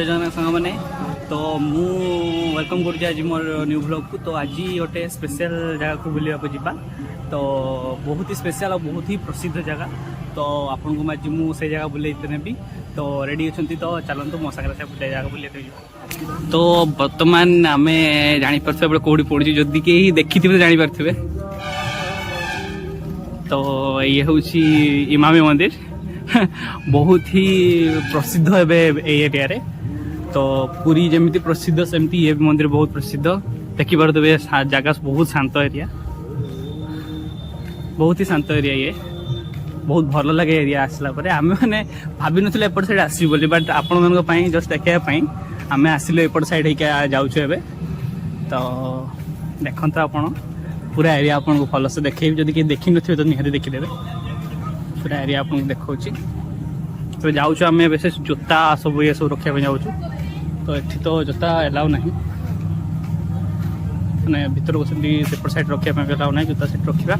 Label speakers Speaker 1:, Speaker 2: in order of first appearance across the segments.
Speaker 1: जय जगन्नाथ सांग मैंने तो मु वेलकम कर आज मोर न्यू ब्लॉग को। तो आज गोटे स्पेशल जगह को बुलवा जा तो बहुत ही स्पेशल और बहुत ही प्रसिद्ध जगह तो आपन को आज मुझे जगह बुले नेबी तो रेडी अच्छा तो चलते मो सागर से जगह बुले तो बर्तमान आम जापर कौटी पड़ी जदि कहीं देखी थे जापारे तो ये हूँ इमामी मंदिर बहुत ही प्रसिद्ध एरिया रे तो पूरी जमी प्रसिद्ध सेमती ये मंदिर बहुत प्रसिद्ध देखिपे जगह बहुत शांत एरिया बहुत ही शांत एरिया ये बहुत भल लगे एरिया आसला आम मैंने भाभी नुले एपट साइड आसू बोली बट आपण मानी जस्ट देखापी आम आसिलु एपट साइड होकर जाऊँ ए तो देखते आपण पूरा एरिया आपन को भल से देखेबी जदि कि देखी नथिबे तो निहाती देखिदेबे पूरा एरिया आपन देखा तो जाऊँ आम विशेष जोता सब ये सब रखा जाऊँ तो ये तो जोता एलाउ ना मैंने भर को सेपट साइड रखा एलाउ ना जोता सेट रखा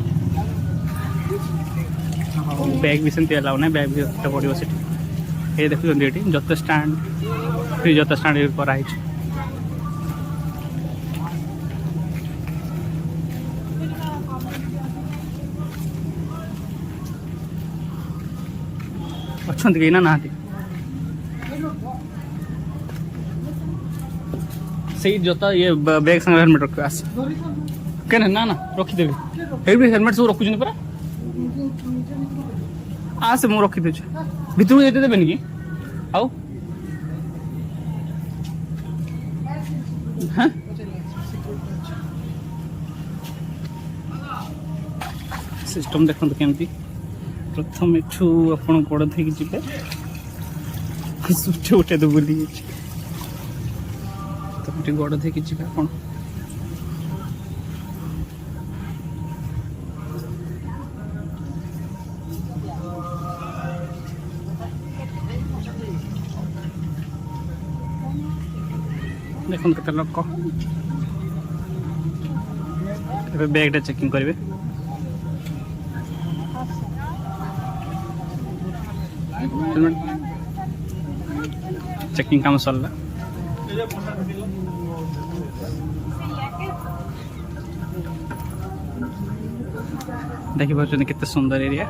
Speaker 1: बैग भी सेमती एलाउ ना बैग भी रखा पड़ो से ये देखुं ये जोता स्टाण्ड फ्री जोता स्टाण्ड कराई अच्छा कहीं ना से जोता ये बैग संग हेलमेट रख आस के ना रखीदेवी हेलमेट सब रखुन परा आसे मुझे रखी दूचे भितर को देते कि आउ हाँ सिस्टम देखते केमती प्रथम एठू आपन गोड़ थी जी सूच उठे तो बुली तो गोड़ थी जी आप देखो केते लोक बैगटा चेकिंग करेंगे चेकिंग काम सरला देखी पार्टी केते सुंदर एरिया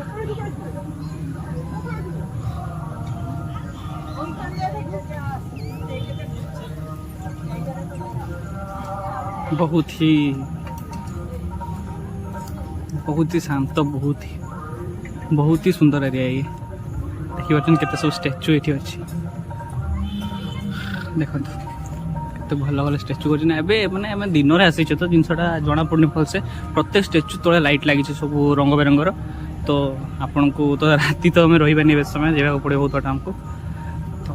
Speaker 1: बहुत ही शांत बहुत ही सुंदर एरिया ये देखिए केते सब स्टैचू ये अच्छी देखो केते भल भल स्टैचू कर मैंने आम दिन में आसी तो जिनसा जना पड़नी भलसे प्रत्येक स्टैचू तले लाइट लगी सब रंग बेरंगर तो आपण को तो राति तो आम रही बेस समय जावाक पड़े बहुत बाटा आमको तो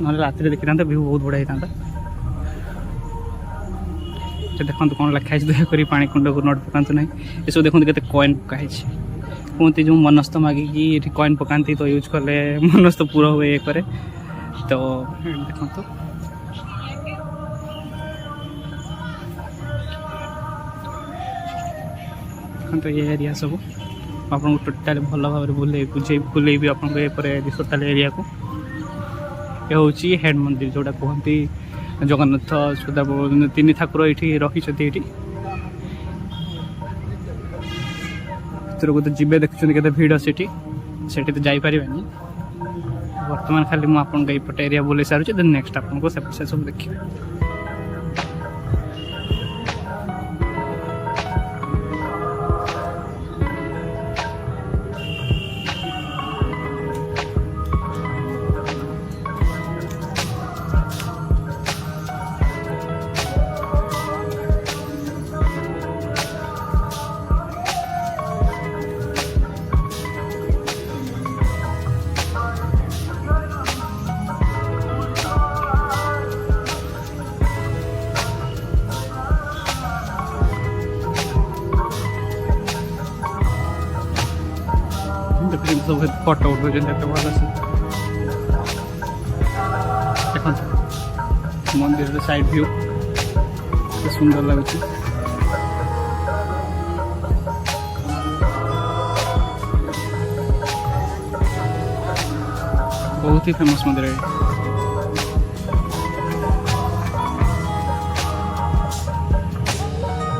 Speaker 1: ना रात देखी था व्यू बहुत बढ़िया होता देखो कौन लिखाई दयाकोरी पानी कुंड को नोट पकातु ना ये सब देखते केते कॉइन पकाई कहते जो मनस्थ मागिकी ये कॉइन पकाती तो यूज कले मनस्थ पूरा हुए ये करे तो देखो तो ये एरिया सब आपको टोटाल भल भाव बुले बुले भी आपको टोटाल एरिया को ये हूँ हेड मंदिर जोटा कहती जगन्नाथ सुधा तीन ठाकुर ये रखी भर को तो जीवे देखुं के भिड़ से तो जापारे बर्तमान खाली मुझे ये एरिया बुले सारूँ देन नेक्स्ट आपको से सब देखिए सब फोटो उठो भल से देखो मंदिर साइड व्यू सुंदर लगुच बहुत ही फेमस मंदिर है।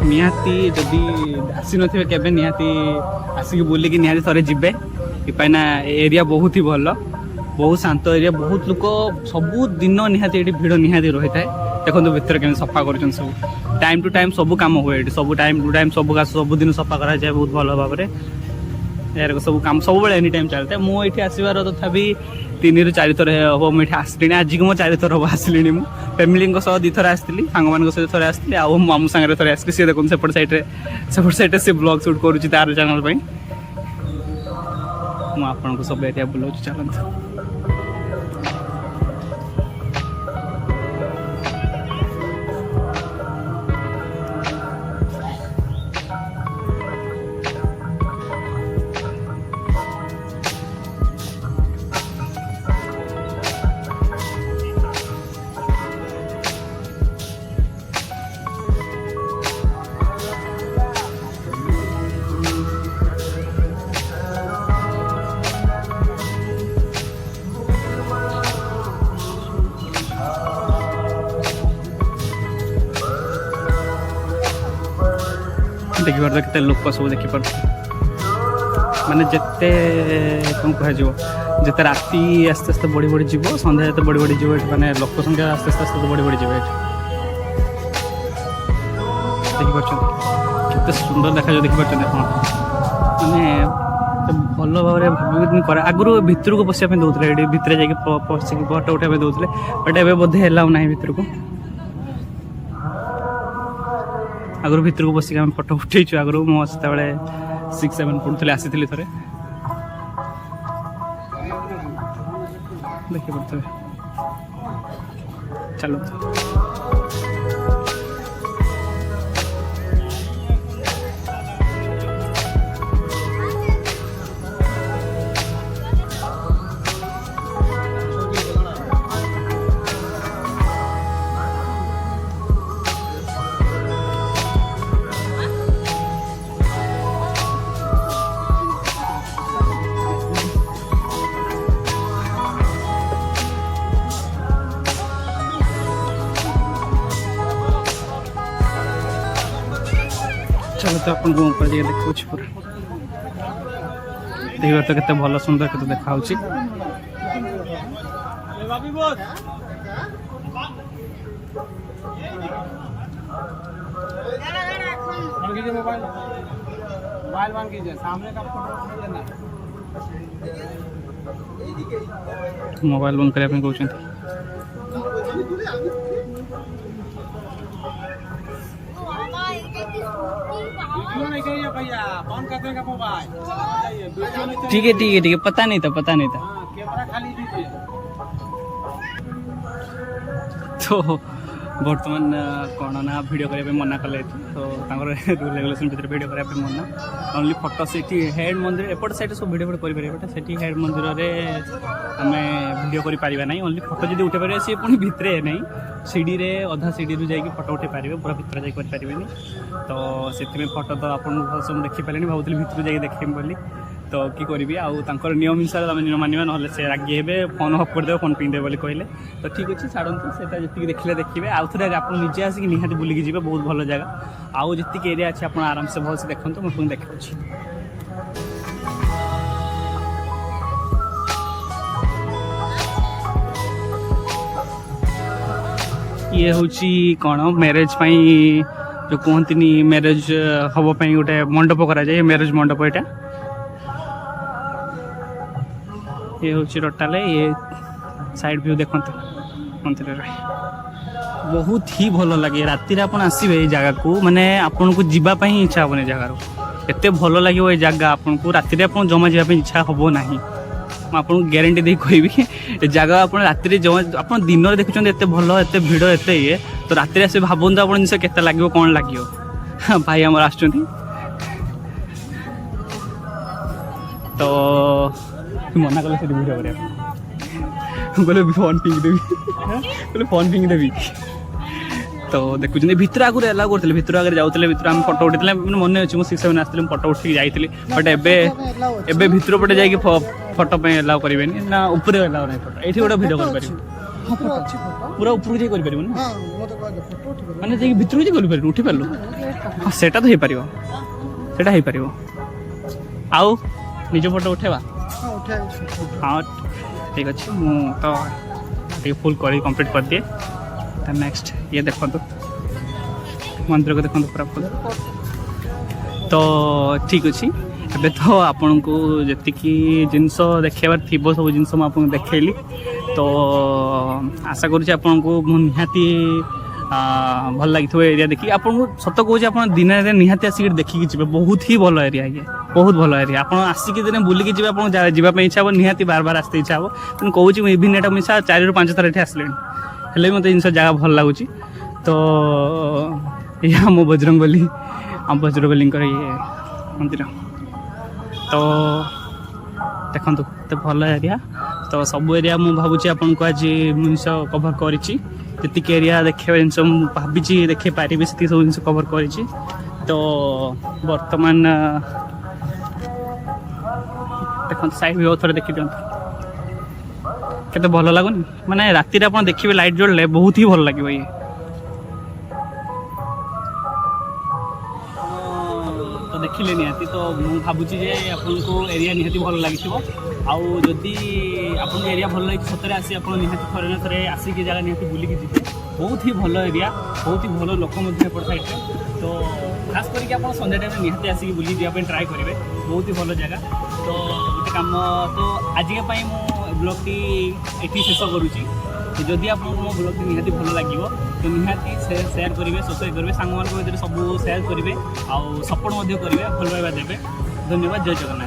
Speaker 1: निहाती जदि आसी नथिबे केबे निहाती आसिक बुलिकी निहाती थरे जिबे इपाइना एरिया बहुत ही भल बहुत शांत एरिया बहुत लोक सबु दिन निहाती एठी भिड़ निहाती रही थाए देखो भितर के सफा कर सब टाइम टू टाइम सब कम हुए सब टाइम टू टाइम सब सब दिन सफा करा जाए बहुत भल भाव यार सब कम सब एनी टाइम चलता है मुझे आसबार तथापि 3 ରୁ 4 थर हम ये आसली आज को 4 थर हम आसली मु फैमिली 2 थर आसती सांग मान सहित थोड़े आसती आ मामू सांगे थोड़े आसली सी देखते सेपट सैड्रे से ब्लॉग शूट करुच्ची तार चैनल मुझे सब एरिया बुलाऊँ चलते देखिपार केते लोक सब देखिपार माने जिते कौन कह जिते राति आस्ते आस्ते बढ़ी बढ़ी जीव संध्या जिते बढ़ी बढ़ी जीव माने लोक संख्या आस्ते आस्ते बढ़ी बढ़ी जीव देखिपार केते सुंदर देखा देखिपार माने भल भाव भाव कर आगु भितर को पशिया दौले ये भितर जाकि पशिक फोटो उठाई दौले बट ए बोधे एलाउ ना भितर को आगु भितर को बसिक आम फोटो उठेचु आगु मुझे 6-7 पढ़ुले आसी थे देखी पड़ते चलो चलो तो अपन ऊपर जाके देखा पूरा देखिए तो केते भल सुंदर केते देखा मोबाइल बंद करने कहते ठीक है पता नहीं था तो बर्तमान कौन ना वीडियो करने मना कले तो रूल रेगुलेशन भितर वीडियो करने मना ओनली फोटो से हेड मंदिर एपट साइड सब वीडियो कर हेड मंदिर में आम वीडियो कर ओनली फोटो जब उठे पारे सी पुणी भितर नहीं सीढ़ी रे अधा सीढ़ी रू जाकि फोटो उठे पारे पूरा भितर जाकि करें तो से फोटो तो आप देखिपारे भावुली भितर जाकि देखें बोली तो कि करी आउर नियम हिसाब से नियम मानवा ना से रागी हे फोन अफ करदे फोन पिंदे बोली कहले तो ठीक अच्छे छाड़ू से जी देखिले देखिए आउ थे आप निजे आसिक निहाती बुलिकी जी बहुत भल जगह आउ जी एरिया अच्छे आप आराम से भल से देखते मुझे देखा ये हूँ कौन मैरेज जो कहती मैरेज हम गोटे मंडप कराए मैरेज मंडप यहाँ ये हूँ टोटाल ये साइड व्यू देखते मंदिर बहुत ही भल लगे राति आप आसवे जगह को माने आपन को जीवाई इच्छा हेनी जगार एत भल लगे ये जगह आपन को राति आप जमा जावाई इच्छा हम ना आपको ग्यारंटी दे कहि जगह आप राति जमा आप दिन में देखुं एत भल एत भिड़ एत ये तो राति आस भावुँ आप जिन के लगे कौन लगे भाई आम आस तो मना कले से वीडियो बोले फोन फिंगिदेवी बोले फोन फिंगिदेवी तो देखुं भितर आगे एलाउ करते भितर आगे जाते भितर आम फोटो उठे मन अच्छे मुझे 6-7 आसती फोटो उठिक जाइली बट एबे भितर पटे जाकि फोटो एलाउ करेंगे ना ऊपर एलाउ ना फोटो ये गोटे भिडियो कर पूरा ऊपर जाई करि परिबो ना माने जे भितर जे करि परिबो उठी परलो हां सेटा तो हे परिबो सेटा हे परिबो आउ निज फोटो उठेबा हाँ ठीक अच्छे मुझे फुल कर कंप्लीट कर दिए नेक्स्ट ये देखो मंदिर को देखो पूरा फुल तो ठीक अच्छे एबे तो आपन को जी जिनस देखार थी सब जिन मुझे देखली तो आशा करुँच आपन को निहाती भल लगी एरिया देखिए आपको सत कहूँ आप दिन निहाती आसिक देखिकी जी बहुत ही भल एरिया ये बहुत भल एरिया आप आसिक दिन बुलिकी जी आप जावाई इच्छा हे निहाती बार बार आसते इच्छा हे तेणु कहूँ इभिन एटा मिसा 4 ରୁ 5 थर ये आसले हेल्ले भी मत जिन जगह भल लगुच तो ये आम बजरंगबली आम बजरंगबली ये मंदिर तो देखो तो भल एरिया तो सब एरिया मुझे भावुँ आपको आज जिन कभर करी जी एरिया देखा जिन भावी देखे पारि से सब जिन कभर कर तो बर्तमान देखो साइड भी थे देखी दिखाँ केते भल लगुनि माने राति आप देखिए लाइट जोड़े बहुत ही भल लगे ये तो देखिले निहाती तो मुझे भावुँ आपको एरिया निहाती भल लगी आउ जदि आपको एरिया भल लगे सतरे आसी आप निहाती थरे ना थरे आसिक जगह निहाती बुलिकी जी बहुत ही भल एरिया बहुत ही भल लोक साइड तो खास करके आप संध्या टाइम निहाती आसिक बुली जावाई ट्राए करेंगे बहुत ही भल जगह तो गोटे कम तो आजिकाई मो ब्लॉग टी एटी शेष करुँची जदि आपको मो ब्लॉग टी निहाती भल लगे तो निहाती शेयर करेंगे सब्सक्राइब करेंगे सांग मान सब शेयर करेंगे आउ सपोर्ट करेंगे भल पाइबा देवे धन्यवाद जय जगन्नाथ।